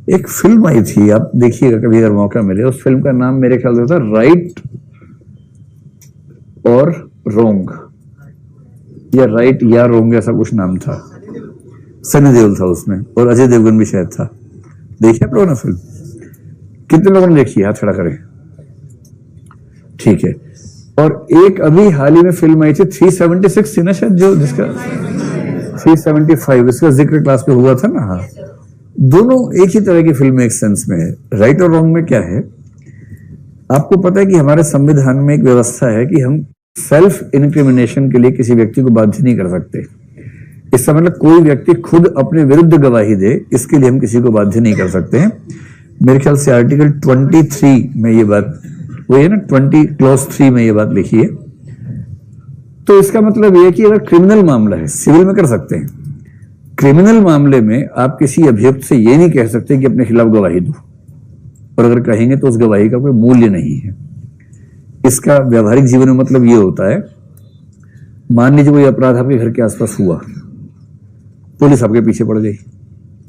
एक फिल्म आई थी, आप देखिएगा कभी अगर मौका मिले। उस फिल्म का नाम मेरे ख्याल से था राइट और रोंग, या राइट या रोंग, ऐसा कुछ नाम था। सनी देओल था उसमें और अजय देवगन भी शायद था। देखिए आप लोगों ने फिल्म? कितने लोगों ने देखी? हाथ खड़ा करें। ठीक है। और एक अभी हाल ही में फिल्म आई थी 376 थी ना शायद, जो जिसका 375 इसका जिक्र क्लास पे हुआ था ना। हाँ, दोनों एक ही तरह की फिल्म एक सेंस में है। राइट और रॉन्ग में क्या है, आपको पता है कि हमारे संविधान में एक व्यवस्था है कि हम सेल्फ इनक्रिमिनेशन के लिए किसी व्यक्ति को बाध्य नहीं कर सकते। इसका मतलब कोई व्यक्ति खुद अपने विरुद्ध गवाही दे, इसके लिए हम किसी को बाध्य नहीं कर सकते हैं। मेरे ख्याल से आर्टिकल 23 में ये बात, वो है ना 20 क्लॉज 3 में ये बात लिखी है। तो इसका मतलब ये है कि अगर क्रिमिनल मामला है, सिविल में कर सकते हैं, क्रिमिनल मामले में आप किसी अभियुक्त से ये नहीं कह सकते कि अपने खिलाफ गवाही दो, और अगर कहेंगे तो उस गवाही का कोई मूल्य नहीं है। इसका व्यवहारिक जीवन में मतलब ये होता है, मान लीजिए कोई अपराध आपके घर के आसपास हुआ, पुलिस आपके पीछे पड़ गई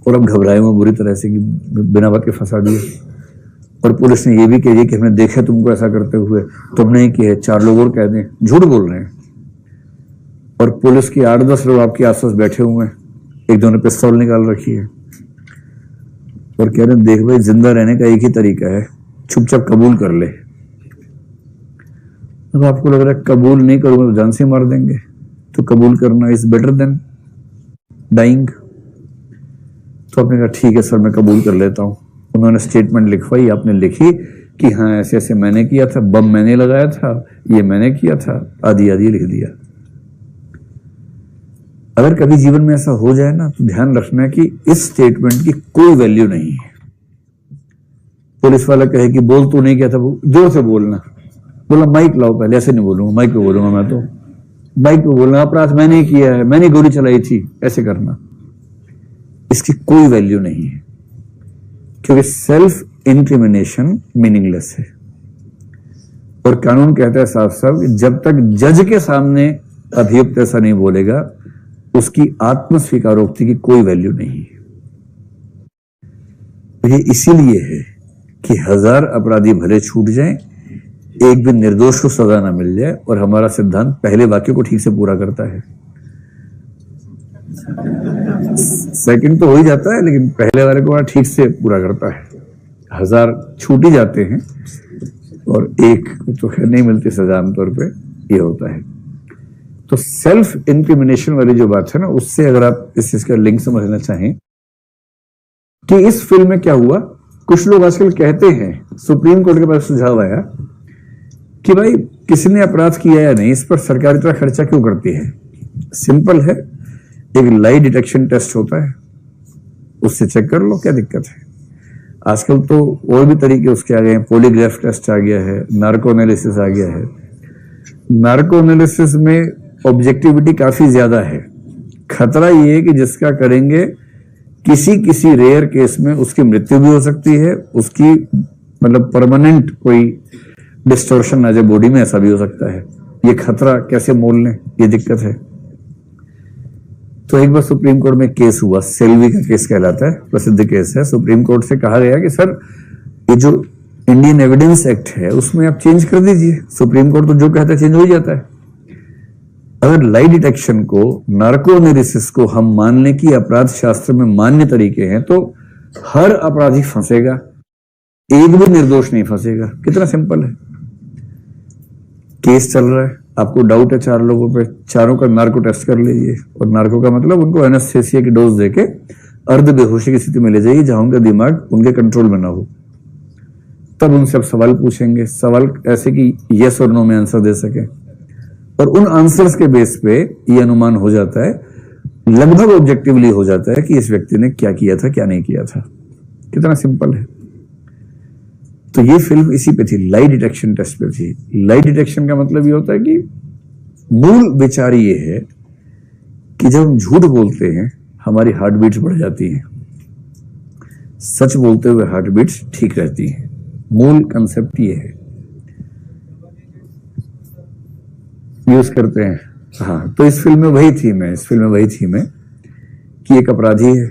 और अब घबराए हुए बुरी तरह से कि बिना बात के फंसा दिए, और पुलिस ने ये भी कह दिया कि हमने देखा तुमको ऐसा करते हुए, तुमने ही किया, 4 लोग और कह दें, झूठ बोल रहे हैं, और पुलिस के 8-10 लोग आपके आसपास बैठे हुए हैं, एक दो ने पिस्तौल निकाल रखी है और कह रहे देख भाई, जिंदा रहने का एक ही तरीका है, चुपचाप कबूल कर ले। अब आपको लग रहा है कबूल नहीं करूंगा तो जान से मार देंगे, तो कबूल करना इज बेटर देन डाइंग। तो आपने कहा ठीक है सर, मैं कबूल कर लेता हूं। उन्होंने स्टेटमेंट लिखवाई, आपने लिखी कि हाँ ऐसे ऐसे मैंने किया था, बम मैंने लगाया था, ये मैंने किया था, आदि आदि लिख दिया। अगर कभी जीवन में ऐसा हो जाए ना, तो ध्यान रखना है कि इस स्टेटमेंट की कोई वैल्यू नहीं है। पुलिस वाला कहे कि बोल तू नहीं किया था, जोर से बोलना, बोला माइक लाओ पहले, ऐसे नहीं बोलूंगा, माइक पे बोलूंगा मैं, तो माइक पे बोलना, अपराध मैंने किया है, मैंने गोली चलाई थी, ऐसे करना। इसकी कोई वैल्यू नहीं है, क्योंकि सेल्फ इंक्रिमिनेशन मीनिंगलेस है। और कानून कहता है साफ साफ कि जब तक जज के सामने अभियुक्त ऐसा नहीं बोलेगा, उसकी आत्म स्वीकारोक्ति की कोई वैल्यू नहीं है। ये इसीलिए है कि 1000 अपराधी भले छूट जाएं, एक भी निर्दोष को सजा ना मिल जाए, और हमारा सिद्धांत पहले वाक्य को ठीक से पूरा करता है। सेकंड तो हो ही जाता है, लेकिन पहले वाले को ठीक से पूरा करता है। 1000 छूट ही जाते हैं और एक तो खैर नहीं मिलती सजा आमतौर पे, ये होता है। तो सेल्फ इंक्रिमिनेशन वाली जो बात है ना, उससे अगर आप इस चीज का लिंक समझना चाहें कि इस फिल्म में क्या हुआ, कुछ लोग आजकल कहते हैं, सुप्रीम कोर्ट के पास सुझाव आया कि भाई किसी ने अपराध किया या नहीं, इस पर सरकार इतना खर्चा क्यों करती है। सिंपल है, एक लाई डिटेक्शन टेस्ट होता है, उससे चेक कर लो, क्या दिक्कत है। आजकल तो और भी तरीके उसके आ गए हैं, पॉलीग्राफ टेस्ट आ गया है, नार्को एनालिसिस आ गया है। नार्को एनालिसिस में ऑब्जेक्टिविटी काफी ज्यादा है। खतरा ये है कि जिसका करेंगे, किसी रेयर केस में उसकी मृत्यु भी हो सकती है, उसकी मतलब परमानेंट कोई डिस्टॉर्शन आ जाए बॉडी में, ऐसा भी हो सकता है। ये खतरा कैसे मोल लें, ये दिक्कत है। तो एक बार सुप्रीम कोर्ट में केस हुआ, सेल्वी का केस कहलाता है, प्रसिद्ध केस है। सुप्रीम कोर्ट से कहा गया कि सर ये जो इंडियन एविडेंस एक्ट है उसमें आप चेंज कर दीजिए। सुप्रीम कोर्ट तो जो कहता है चेंज हो ही जाता है। अगर लाई डिटेक्शन को, नार्को एनालिसिस को हम मान लें कि अपराध शास्त्र में मान्य तरीके हैं, तो हर अपराधी फंसेगा, एक भी निर्दोष नहीं फंसेगा। कितना सिंपल है। केस चल रहा है, आपको डाउट है 4 लोगों पे, चारों का नार्को टेस्ट कर लीजिए, और नार्को का मतलब उनको एनेस्थेसिया की डोज देके अर्ध बेहोशी की स्थिति में ले जाइए, जहां उनका दिमाग उनके कंट्रोल में ना हो। तब उनसे आप सवाल पूछेंगे, सवाल ऐसे कि यस और नो में आंसर दे सके, और उन आंसर्स के बेस पे ये अनुमान हो जाता है, लगभग ऑब्जेक्टिवली हो जाता है कि इस व्यक्ति ने क्या किया था, क्या नहीं किया था। कितना सिंपल है। तो ये फिल्म इसी पे थी, लाई डिटेक्शन टेस्ट पे थी। लाई डिटेक्शन का मतलब ये होता है कि मूल विचार ये है कि जब हम झूठ बोलते हैं, हमारी हार्ट बीट्स बढ़ जाती हैं, सच बोलते हुए हार्ट बीट्स ठीक रहती हैं। मूल कंसेप्ट ये है, यूज करते हैं। हाँ, तो इस फिल्म में वही थी मैं कि एक अपराधी है,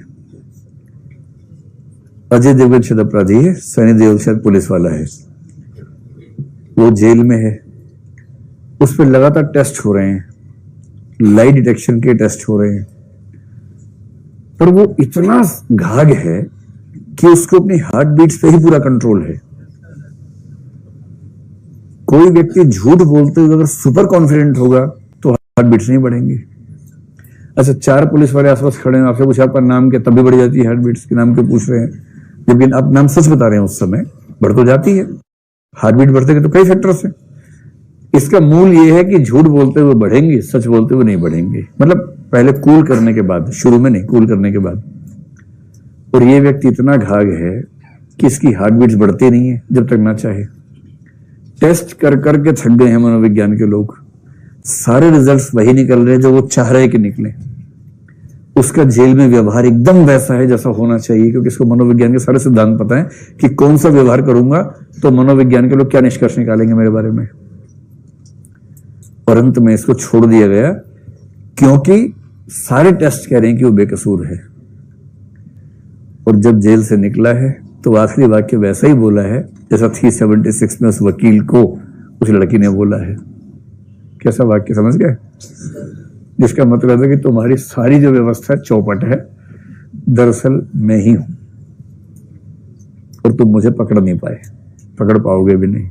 अजय देवगन शायद अपराधी है, सनी देओल शायद पुलिस वाला है, वो जेल में है, उस पर लगातार टेस्ट हो रहे हैं, लाई डिटेक्शन के टेस्ट हो रहे हैं, पर वो इतना घाग है कि उसको अपनी हार्ट बीट्स पे ही पूरा कंट्रोल है। कोई व्यक्ति झूठ बोलते हुए अगर सुपर कॉन्फिडेंट होगा तो हार्ट बीट्स नहीं बढ़ेंगे। अच्छा, 4 पुलिस वाले आसपास खड़े हैं, आपसे पूछा आपका नाम क्या, तब भी बढ़ जाती है हार्ट बीट्स, के नाम क्यों पूछ रहे हैं, लेकिन आप नाम सच बता रहे हैं उस समय बढ़ तो जाती है। हार्ट बीट बढ़ते तो कई फैक्टर्स हैं। इसका मूल ये है कि झूठ बोलते हुए बढ़ेंगे, सच बोलते हुए नहीं बढ़ेंगे। मतलब पहले कूल करने के बाद, शुरू में नहीं, कूल करने के बाद। और ये व्यक्ति इतना घाग है कि इसकी हार्ट बीट्स बढ़ती नहीं है जब तक ना चाहे। टेस्ट कर करके थक गए हैं मनोविज्ञान के लोग, सारे रिजल्ट्स वही निकल रहे हैं जो वो चाह रहे कि निकले। उसका जेल में व्यवहार एकदम वैसा है जैसा होना चाहिए, क्योंकि इसको मनोविज्ञान के सारे सिद्धांत पता है कि कौन सा व्यवहार करूंगा तो मनोविज्ञान के लोग क्या निष्कर्ष निकालेंगे मेरे बारे में। और अंत में इसको छोड़ दिया गया क्योंकि सारे टेस्ट कह रहे हैं कि वो बेकसूर है। और जब जेल से निकला है तो आखिरी वाक्य वैसा ही बोला है जैसा 376 में उस वकील को उस लड़की ने बोला है। कैसा वाक्य, समझ गए? जिसका मतलब है कि तुम्हारी सारी जो व्यवस्था चौपट है, दरअसल मैं ही हूं और तुम मुझे पकड़ नहीं पाए, पकड़ पाओगे भी नहीं।